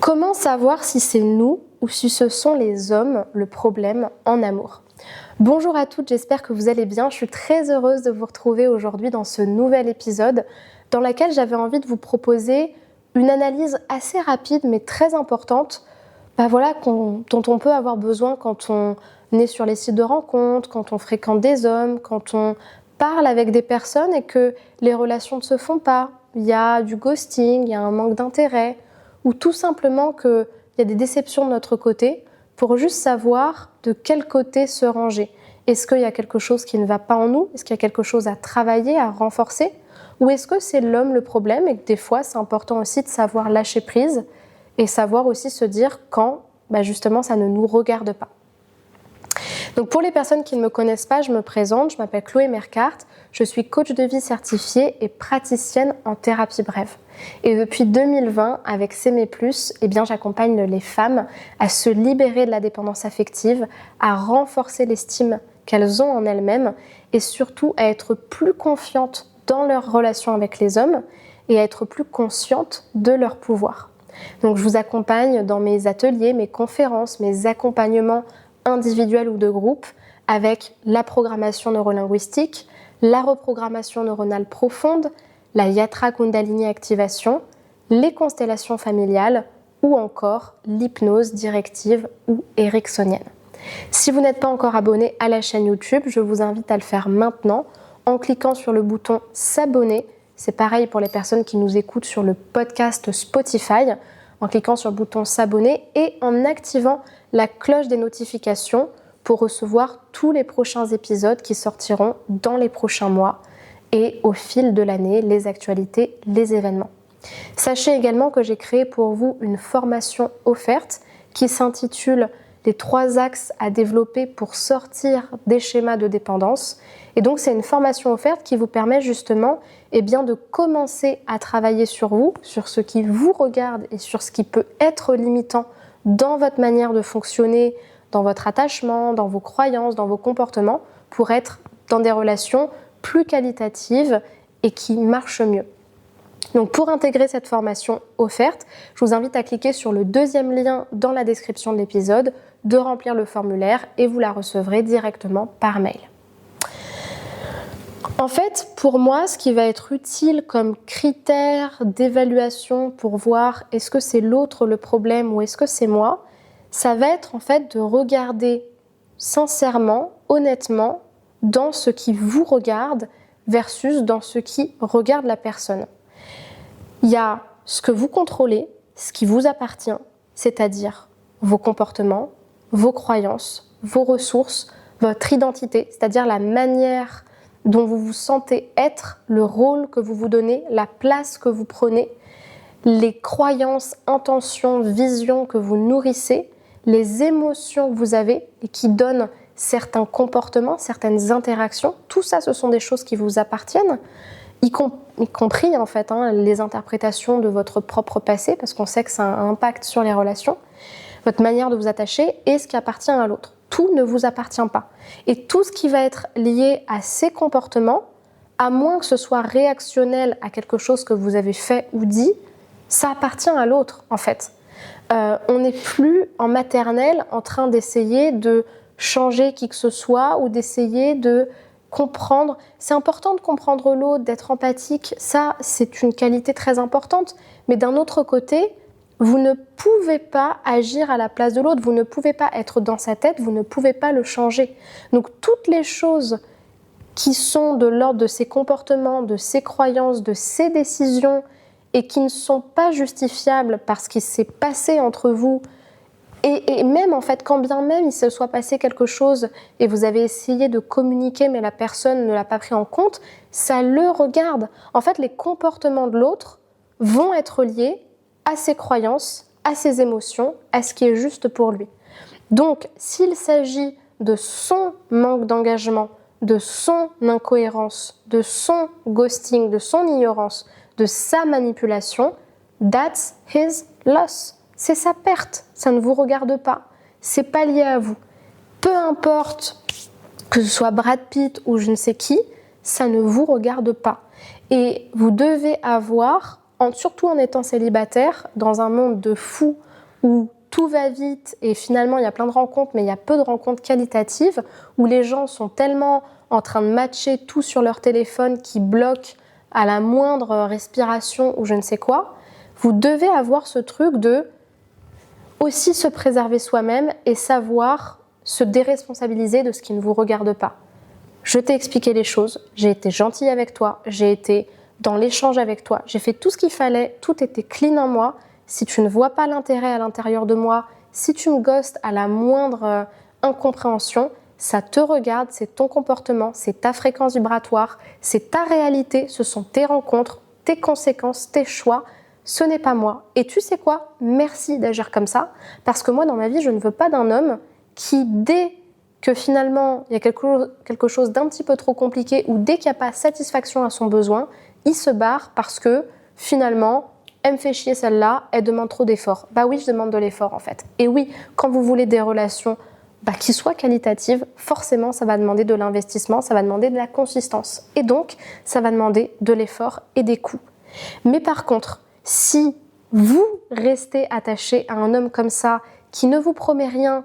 Comment savoir si c'est nous ou si ce sont les hommes le problème en amour? Bonjour à toutes, j'espère que vous allez bien. Je suis très heureuse de vous retrouver aujourd'hui dans ce nouvel épisode dans lequel j'avais envie de vous proposer une analyse assez rapide mais très importante dont on peut avoir besoin quand on est sur les sites de rencontres, quand on fréquente des hommes, quand on parle avec des personnes et que les relations ne se font pas. Il y a du ghosting, il y a un manque d'intérêt ou tout simplement qu'il y a des déceptions de notre côté pour juste savoir de quel côté se ranger. Est-ce qu'il y a quelque chose qui ne va pas en nous? Est-ce qu'il y a quelque chose à travailler, à renforcer? Ou est-ce que c'est l'homme le problème et que des fois c'est important aussi de savoir lâcher prise et savoir aussi se dire quand justement ça ne nous regarde pas. Donc pour les personnes qui ne me connaissent pas, je me présente, je m'appelle Chloé Mercart, je suis coach de vie certifiée et praticienne en thérapie brève. Et depuis 2020, avec S'aimer plus, j'accompagne les femmes à se libérer de la dépendance affective, à renforcer l'estime qu'elles ont en elles-mêmes et surtout à être plus confiantes dans leur relation avec les hommes et à être plus conscientes de leur pouvoir. Donc je vous accompagne dans mes ateliers, mes conférences, mes accompagnements individuels ou de groupe avec la programmation neurolinguistique, la reprogrammation neuronale profonde, la Yatra Kundalini Activation, les constellations familiales ou encore l'hypnose directive ou ericksonienne. Si vous n'êtes pas encore abonné à la chaîne YouTube, je vous invite à le faire maintenant en cliquant sur le bouton s'abonner. C'est pareil pour les personnes qui nous écoutent sur le podcast Spotify, en cliquant sur le bouton s'abonner et en activant la cloche des notifications pour recevoir tous les prochains épisodes qui sortiront dans les prochains mois et au fil de l'année, les actualités, les événements. Sachez également que j'ai créé pour vous une formation offerte qui s'intitule « Les 3 axes à développer pour sortir des schémas de dépendance ». Et donc c'est une formation offerte qui vous permet justement de commencer à travailler sur vous, sur ce qui vous regarde et sur ce qui peut être limitant dans votre manière de fonctionner, dans votre attachement, dans vos croyances, dans vos comportements, pour être dans des relations plus qualitatives et qui marchent mieux. Donc pour intégrer cette formation offerte, je vous invite à cliquer sur le 2e lien dans la description de l'épisode, de remplir le formulaire et vous la recevrez directement par mail. En fait, pour moi, ce qui va être utile comme critère d'évaluation pour voir est-ce que c'est l'autre le problème ou est-ce que c'est moi, ça va être en fait de regarder sincèrement, honnêtement, dans ce qui vous regarde versus dans ce qui regarde la personne. Il y a ce que vous contrôlez, ce qui vous appartient, c'est-à-dire vos comportements, vos croyances, vos ressources, votre identité, c'est-à-dire la manière dont vous vous sentez être, le rôle que vous vous donnez, la place que vous prenez, les croyances, intentions, visions que vous nourrissez, les émotions que vous avez et qui donnent certains comportements, certaines interactions. Tout ça, ce sont des choses qui vous appartiennent, y compris en fait les interprétations de votre propre passé, parce qu'on sait que ça a un impact sur les relations, votre manière de vous attacher et ce qui appartient à l'autre. Tout ne vous appartient pas. Et tout ce qui va être lié à ces comportements, à moins que ce soit réactionnel à quelque chose que vous avez fait ou dit, ça appartient à l'autre en fait. On n'est plus en maternelle en train d'essayer de changer qui que ce soit ou d'essayer de comprendre. C'est important de comprendre l'autre, d'être empathique, ça c'est une qualité très importante. Mais d'un autre côté, vous ne pouvez pas agir à la place de l'autre, vous ne pouvez pas être dans sa tête, vous ne pouvez pas le changer. Donc toutes les choses qui sont de l'ordre de ses comportements, de ses croyances, de ses décisions et qui ne sont pas justifiables parce qu'il s'est passé entre vous et même en fait quand bien même il se soit passé quelque chose et vous avez essayé de communiquer mais la personne ne l'a pas pris en compte, ça le regarde. En fait les comportements de l'autre vont être liés à ses croyances, à ses émotions, à ce qui est juste pour lui. Donc, s'il s'agit de son manque d'engagement, de son incohérence, de son ghosting, de son ignorance, de sa manipulation, that's his loss. C'est sa perte, ça ne vous regarde pas. C'est pas lié à vous. Peu importe que ce soit Brad Pitt ou je ne sais qui, ça ne vous regarde pas. Et vous devez avoir, surtout en étant célibataire, dans un monde de fous où tout va vite et finalement il y a plein de rencontres mais il y a peu de rencontres qualitatives, où les gens sont tellement en train de matcher tout sur leur téléphone qui bloquent à la moindre respiration ou je ne sais quoi, vous devez avoir ce truc de aussi se préserver soi-même et savoir se déresponsabiliser de ce qui ne vous regarde pas. Je t'ai expliqué les choses, j'ai été gentille avec toi, j'ai été dans l'échange avec toi, j'ai fait tout ce qu'il fallait, tout était clean en moi. Si tu ne vois pas l'intérêt à l'intérieur de moi, si tu me ghostes à la moindre incompréhension, ça te regarde, c'est ton comportement, c'est ta fréquence vibratoire, c'est ta réalité, ce sont tes rencontres, tes conséquences, tes choix. Ce n'est pas moi. Et tu sais quoi? Merci d'agir comme ça, parce que moi, dans ma vie, je ne veux pas d'un homme qui, dès que finalement, il y a quelque chose d'un petit peu trop compliqué, ou dès qu'il n'y a pas satisfaction à son besoin, il se barre parce que, finalement, elle me fait chier celle-là, elle demande trop d'efforts. Bah oui, je demande de l'effort en fait. Et oui, quand vous voulez des relations qui soient qualitatives, forcément, ça va demander de l'investissement, ça va demander de la consistance. Et donc, ça va demander de l'effort et des coûts. Mais par contre, si vous restez attaché à un homme comme ça, qui ne vous promet rien,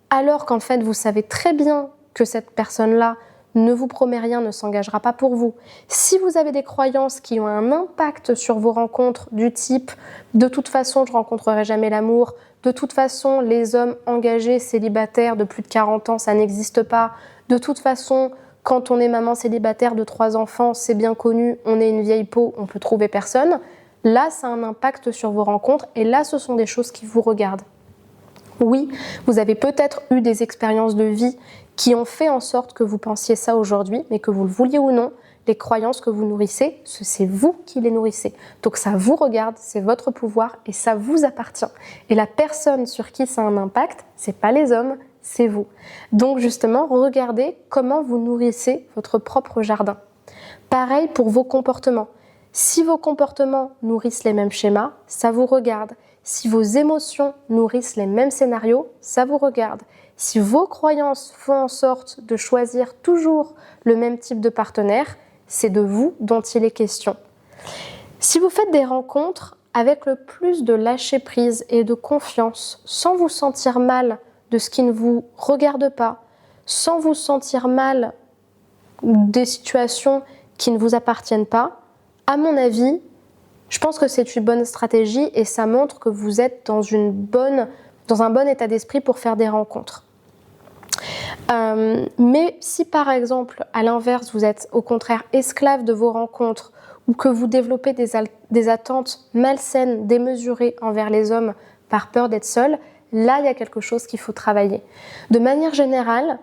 alors qu'en fait, vous savez très bien que cette personne-là ne vous promet rien, ne s'engagera pas pour vous. Si vous avez des croyances qui ont un impact sur vos rencontres du type « de toute façon, je ne rencontrerai jamais l'amour », de toute façon, les hommes engagés, célibataires de plus de 40 ans, ça n'existe pas, de toute façon, quand on est maman célibataire de 3 enfants, c'est bien connu, on est une vieille peau, on peut trouver personne. Là, ça a un impact sur vos rencontres et là, ce sont des choses qui vous regardent. Oui, vous avez peut-être eu des expériences de vie qui ont fait en sorte que vous pensiez ça aujourd'hui, mais que vous le vouliez ou non, les croyances que vous nourrissez, c'est vous qui les nourrissez. Donc ça vous regarde, c'est votre pouvoir et ça vous appartient. Et la personne sur qui ça a un impact, c'est pas les hommes, c'est vous. Donc justement, regardez comment vous nourrissez votre propre jardin. Pareil pour vos comportements. Si vos comportements nourrissent les mêmes schémas, ça vous regarde. Si vos émotions nourrissent les mêmes scénarios, ça vous regarde. Si vos croyances font en sorte de choisir toujours le même type de partenaire, c'est de vous dont il est question. Si vous faites des rencontres avec le plus de lâcher-prise et de confiance, sans vous sentir mal de ce qui ne vous regarde pas, sans vous sentir mal des situations qui ne vous appartiennent pas, à mon avis, je pense que c'est une bonne stratégie et ça montre que vous êtes dans un bon état d'esprit pour faire des rencontres. Mais si par exemple, à l'inverse, vous êtes au contraire esclave de vos rencontres ou que vous développez des attentes malsaines, démesurées envers les hommes par peur d'être seul, là, il y a quelque chose qu'il faut travailler. De manière générale,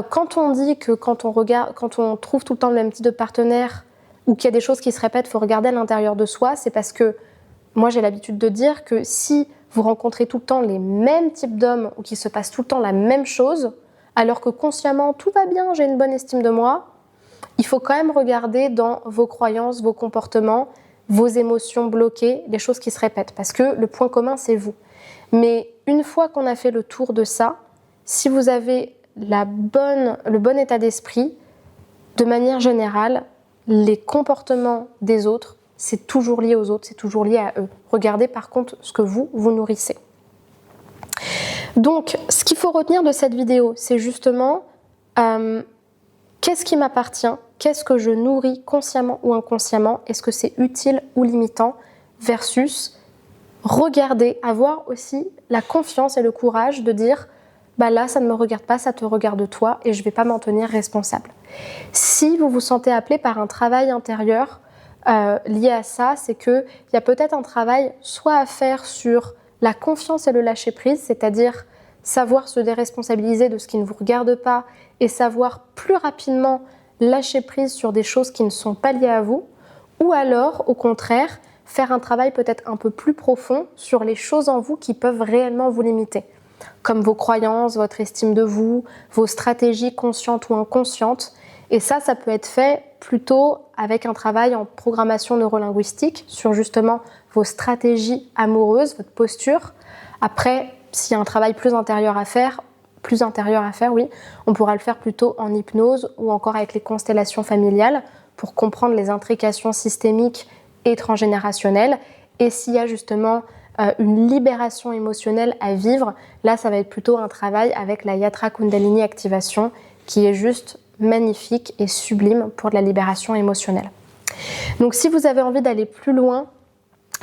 quand on dit que quand on trouve tout le temps le même type de partenaire ou qu'il y a des choses qui se répètent, il faut regarder à l'intérieur de soi, c'est parce que moi j'ai l'habitude de dire que si vous rencontrez tout le temps les mêmes types d'hommes ou qu'il se passe tout le temps la même chose, alors que consciemment tout va bien, j'ai une bonne estime de moi, il faut quand même regarder dans vos croyances, vos comportements, vos émotions bloquées, les choses qui se répètent, parce que le point commun c'est vous. Mais une fois qu'on a fait le tour de ça, si vous avez le bon état d'esprit, de manière générale, les comportements des autres, c'est toujours lié aux autres, c'est toujours lié à eux. Regardez par contre ce que vous nourrissez. Donc, ce qu'il faut retenir de cette vidéo, c'est justement qu'est-ce qui m'appartient, qu'est-ce que je nourris consciemment ou inconsciemment, est-ce que c'est utile ou limitant, versus regarder, avoir aussi la confiance et le courage de dire bah là, ça ne me regarde pas, ça te regarde toi et je ne vais pas m'en tenir responsable. Si vous vous sentez appelé par un travail intérieur lié à ça, c'est qu'il y a peut-être un travail soit à faire sur la confiance et le lâcher-prise, c'est-à-dire savoir se déresponsabiliser de ce qui ne vous regarde pas et savoir plus rapidement lâcher prise sur des choses qui ne sont pas liées à vous, ou alors, au contraire, faire un travail peut-être un peu plus profond sur les choses en vous qui peuvent réellement vous limiter, comme vos croyances, votre estime de vous, vos stratégies conscientes ou inconscientes. Et ça peut être fait plutôt avec un travail en programmation neurolinguistique sur justement vos stratégies amoureuses, votre posture. Après, s'il y a un travail plus intérieur à faire, oui, on pourra le faire plutôt en hypnose ou encore avec les constellations familiales pour comprendre les intrications systémiques et transgénérationnelles. Et s'il y a justement une libération émotionnelle à vivre, là ça va être plutôt un travail avec la Yatra Kundalini Activation qui est juste magnifique et sublime pour de la libération émotionnelle. Donc si vous avez envie d'aller plus loin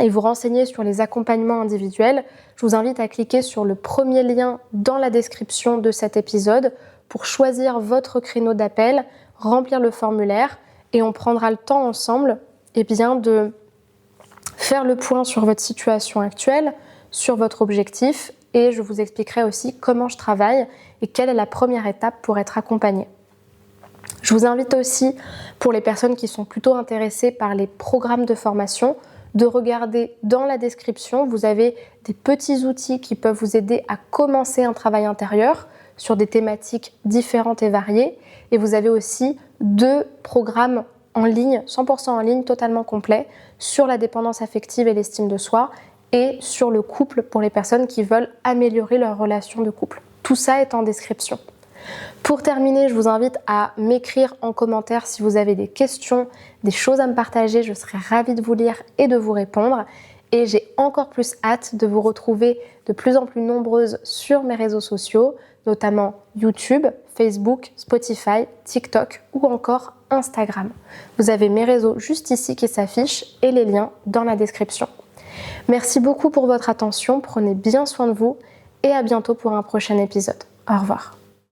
et vous renseigner sur les accompagnements individuels, je vous invite à cliquer sur le premier lien dans la description de cet épisode pour choisir votre créneau d'appel, remplir le formulaire et on prendra le temps ensemble de faire le point sur votre situation actuelle, sur votre objectif et je vous expliquerai aussi comment je travaille et quelle est la première étape pour être accompagnée. Je vous invite aussi, pour les personnes qui sont plutôt intéressées par les programmes de formation, de regarder dans la description. Vous avez des petits outils qui peuvent vous aider à commencer un travail intérieur sur des thématiques différentes et variées. Et vous avez aussi 2 programmes en ligne, 100% en ligne, totalement complets, sur la dépendance affective et l'estime de soi et sur le couple pour les personnes qui veulent améliorer leur relation de couple. Tout ça est en description. Pour terminer, je vous invite à m'écrire en commentaire si vous avez des questions, des choses à me partager. Je serai ravie de vous lire et de vous répondre. Et j'ai encore plus hâte de vous retrouver de plus en plus nombreuses sur mes réseaux sociaux, notamment YouTube, Facebook, Spotify, TikTok ou encore Instagram. Vous avez mes réseaux juste ici qui s'affichent et les liens dans la description. Merci beaucoup pour votre attention, prenez bien soin de vous et à bientôt pour un prochain épisode. Au revoir.